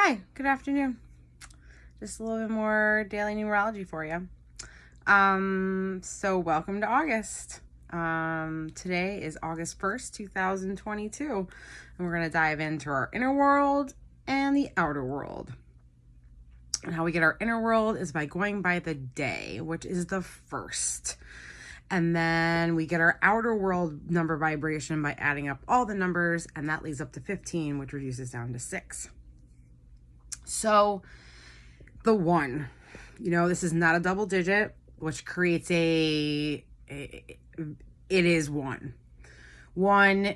Hi, good afternoon. Just a little bit more daily numerology for you. So welcome to August. Today is August 1st, 2022, and we're going to dive into our inner world and the outer world. And how we get our inner world is by going by the day, which is the first. And then we get our outer world number vibration by adding up all the numbers, and that leads up to 15, which reduces down to 6. So the 1, this is not a double digit, which creates it is 1. 1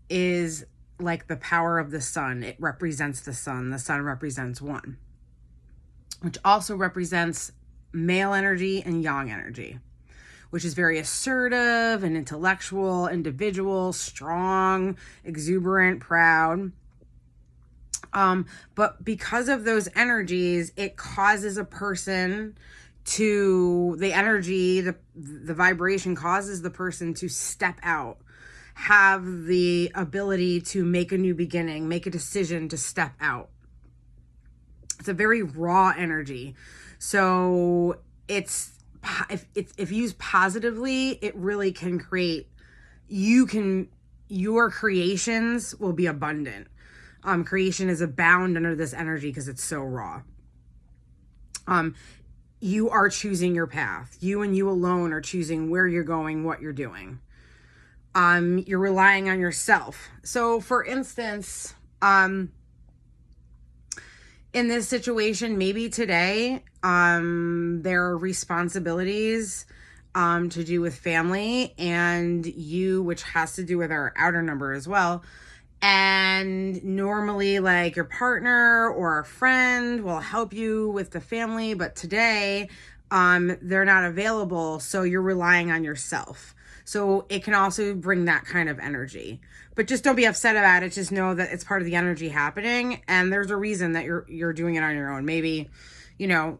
is like the power of the sun. It represents the sun. The sun represents 1, which also represents male energy and yang energy, which is very assertive and intellectual, individual, strong, exuberant, proud. But because of those energies, it causes a person the vibration causes the person to step out, have the ability to make a new beginning, make a decision to step out. It's a very raw energy. So if used positively, it really can create, your creations will be abundant. Creation is abound under this energy because it's so raw. You are choosing your path. You and you alone are choosing where you're going, what you're doing. You're relying on yourself. So for instance, in this situation, maybe today, there are responsibilities to do with family and you, which has to do with our outer number as well. And normally like your partner or a friend will help you with the family, but today they're not available, so you're relying on yourself. So it can also bring that kind of energy. But just don't be upset about it. Just know that it's part of the energy happening, and there's a reason that you're doing it on your own. Maybe, who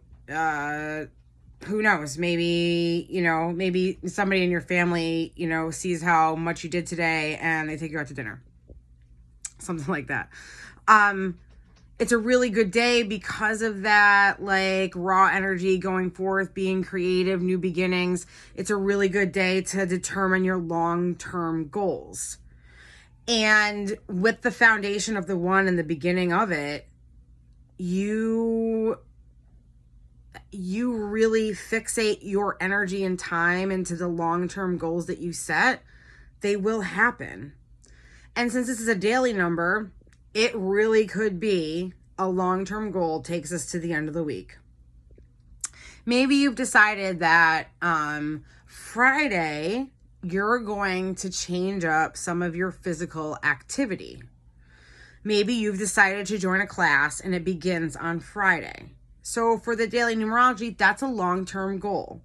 knows? Maybe somebody in your family, sees how much you did today and they take you out to dinner. Something like that. It's a really good day because of that, like raw energy going forth, being creative, new beginnings. It's a really good day to determine your long-term goals. And with the foundation of the 1 and the beginning of it, you really fixate your energy and time into the long-term goals that you set. They will happen. And since this is a daily number, it really could be a long-term goal takes us to the end of the week. Maybe you've decided that Friday, you're going to change up some of your physical activity. Maybe you've decided to join a class and it begins on Friday. So for the daily numerology, that's a long-term goal.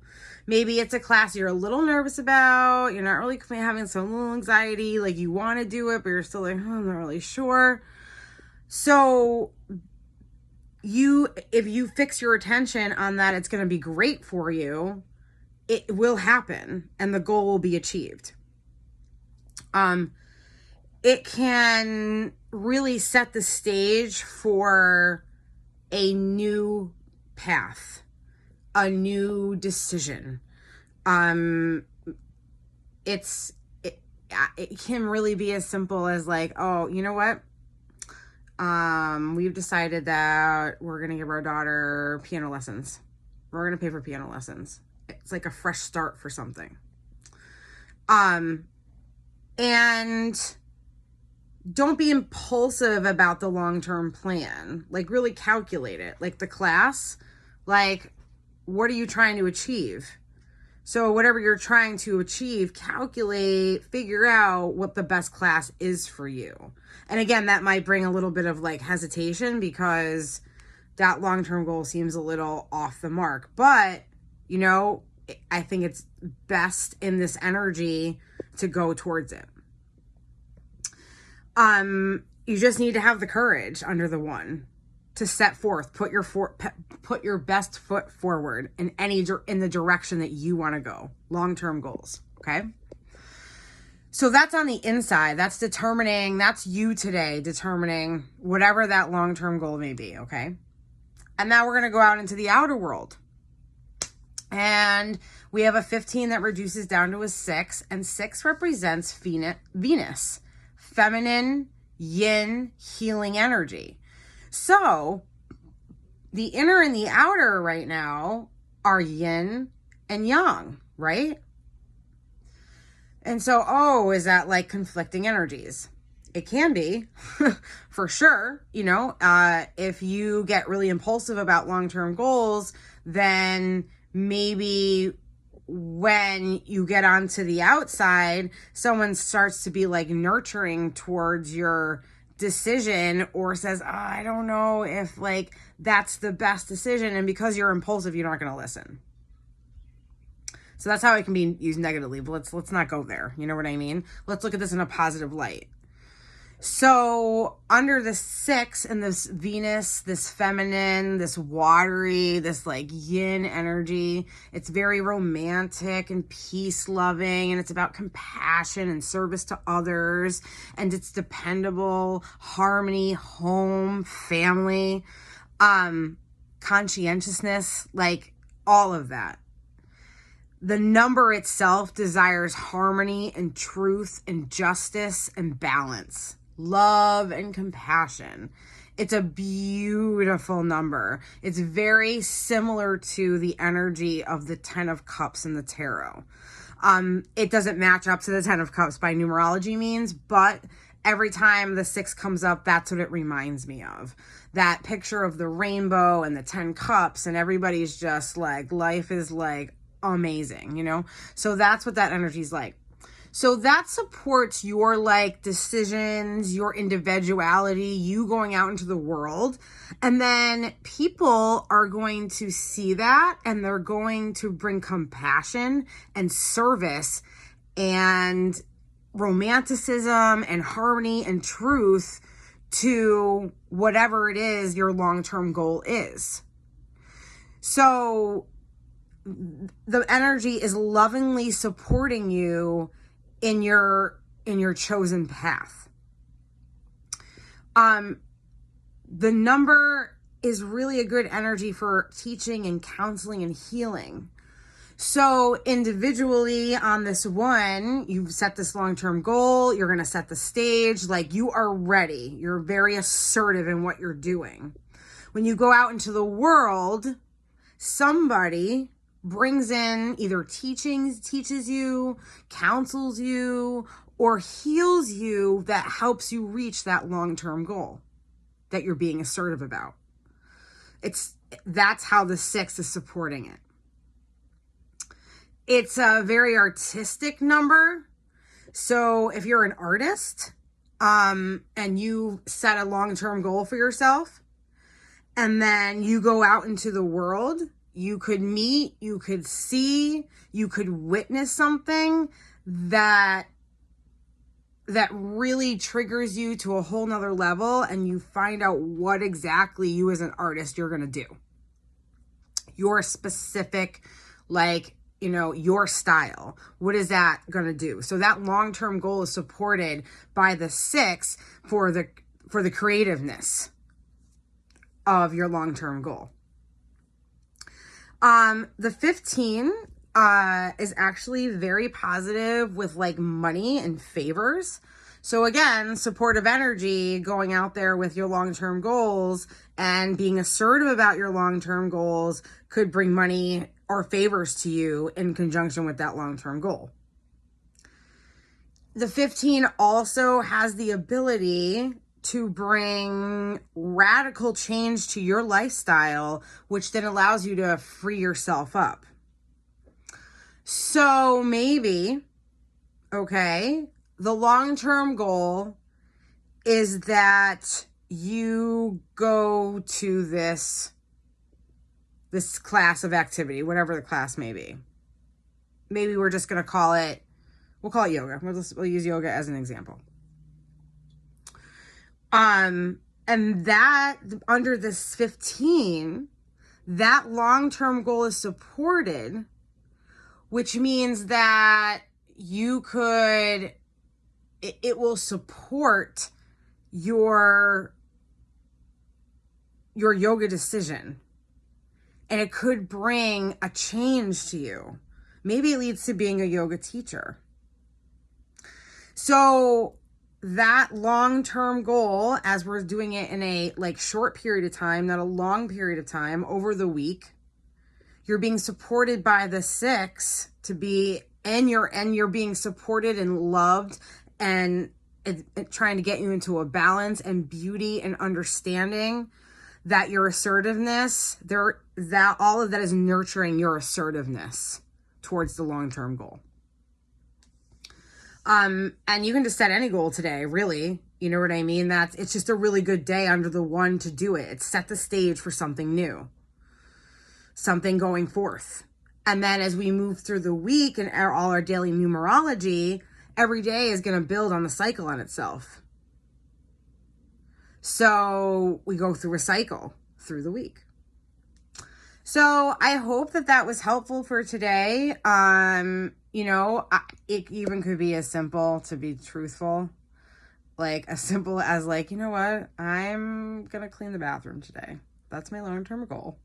Maybe it's a class you're a little nervous about. You're not really having some little anxiety, like you want to do it, but you're still like, I'm not really sure. So if you fix your attention on that, it's going to be great for you. It will happen and the goal will be achieved. It can really set the stage for a new path, a new decision. It can really be as simple as like, oh, you know what? We've decided that we're going to give our daughter piano lessons. We're going to pay for piano lessons. It's like a fresh start for something. And don't be impulsive about the long-term plan. Like really calculate it. Like the class, like what are you trying to achieve? So whatever you're trying to achieve, calculate, figure out what the best class is for you. And again, that might bring a little bit of like hesitation because that long-term goal seems a little off the mark. But, I think it's best in this energy to go towards it. You just need to have the courage under the 1 to set forth, put your best foot forward in the direction that you want to go. Long-term goals. Okay. So that's on the inside. That's you today, determining whatever that long-term goal may be, okay? And now we're going to go out into the outer world. And we have a 15 that reduces down to a 6. And 6 represents Venus, feminine, yin, healing energy. So the inner and the outer right now are yin and yang, right? And so, is that like conflicting energies? It can be, for sure. If you get really impulsive about long-term goals, then maybe when you get onto the outside, someone starts to be like nurturing towards your decision, or says, I don't know if like that's the best decision. And because you're impulsive, you're not going to listen. So that's how it can be used negatively, but let's not go there. You know what I mean? Let's look at this in a positive light. So under the 6 and this Venus, this feminine, this watery, this like yin energy, it's very romantic and peace loving, and it's about compassion and service to others, and it's dependable, harmony, home, family, conscientiousness, like all of that. The number itself desires harmony and truth and justice and balance, love and compassion. It's a beautiful number. It's very similar to the energy of the 10 of Cups in the tarot. It doesn't match up to the 10 of Cups by numerology means, but every time the 6 comes up, that's what it reminds me of. That picture of the rainbow and the 10 cups, and everybody's just like, life is like amazing, So that's what that energy is like. So that supports your like decisions, your individuality, you going out into the world. And then people are going to see that, and they're going to bring compassion and service and romanticism and harmony and truth to whatever it is your long-term goal is. So the energy is lovingly supporting you in your chosen path. The number is really a good energy for teaching and counseling and healing. So individually on this one, you've set this long-term goal, you're going to set the stage, like you are ready. You're very assertive in what you're doing. When you go out into the world, somebody brings in either teaches you, counsels you, or heals you that helps you reach that long-term goal that you're being assertive about. That's how the 6 is supporting it. It's a very artistic number. So if you're an artist, and you set a long-term goal for yourself, and then you go out into the world, you could meet, you could see, you could witness something that really triggers you to a whole nother level, and you find out what exactly you as an artist you're going to do. Your specific, like, your style. What is that going to do? So that long-term goal is supported by the 6 for the creativeness of your long-term goal. The 15 is actually very positive with like money and favors. So again, supportive energy, going out there with your long-term goals and being assertive about your long-term goals could bring money or favors to you in conjunction with that long-term goal. The 15 also has the ability to bring radical change to your lifestyle, which then allows you to free yourself up. So maybe, the long-term goal is that you go to this class of activity, whatever the class may be. Maybe we're just going to we'll call it yoga. We'll use yoga as an example. And that under this 15, that long-term goal is supported, which means that you could it will support your yoga decision. And it could bring a change to you. Maybe it leads to being a yoga teacher. So that long-term goal, as we're doing it in a like short period of time, not a long period of time, over the week, you're being supported by the 6 to be, and you're being supported and loved and trying to get you into a balance and beauty and understanding that your assertiveness, that all of that is nurturing your assertiveness towards the long-term goal. And you can just set any goal today, really. You know what I mean? It's just a really good day under the 1 to do it. It's set the stage for something new, something going forth. And then as we move through the week and all our daily numerology, every day is going to build on the cycle on itself. So we go through a cycle through the week. So I hope that was helpful for today. It even could be as simple, to be truthful, like as simple as like, you know what? I'm going to clean the bathroom today. That's my long-term goal.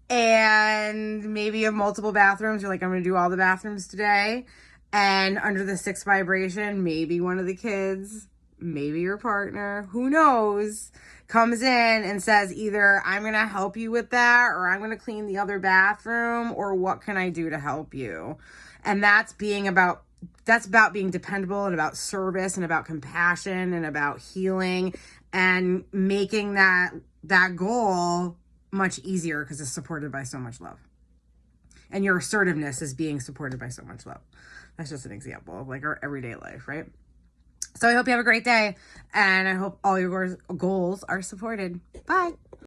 And maybe you have multiple bathrooms. You're like, I'm going to do all the bathrooms today. And under the 6 vibration, maybe one of the kids, maybe your partner, who knows, comes in and says either I'm going to help you with that, or I'm going to clean the other bathroom, or what can I do to help you? And that's about being dependable, and about service, and about compassion, and about healing, and making that goal much easier because it's supported by so much love. And your assertiveness is being supported by so much love. That's just an example of like our everyday life, right? So I hope you have a great day, and I hope all your goals are supported. Bye.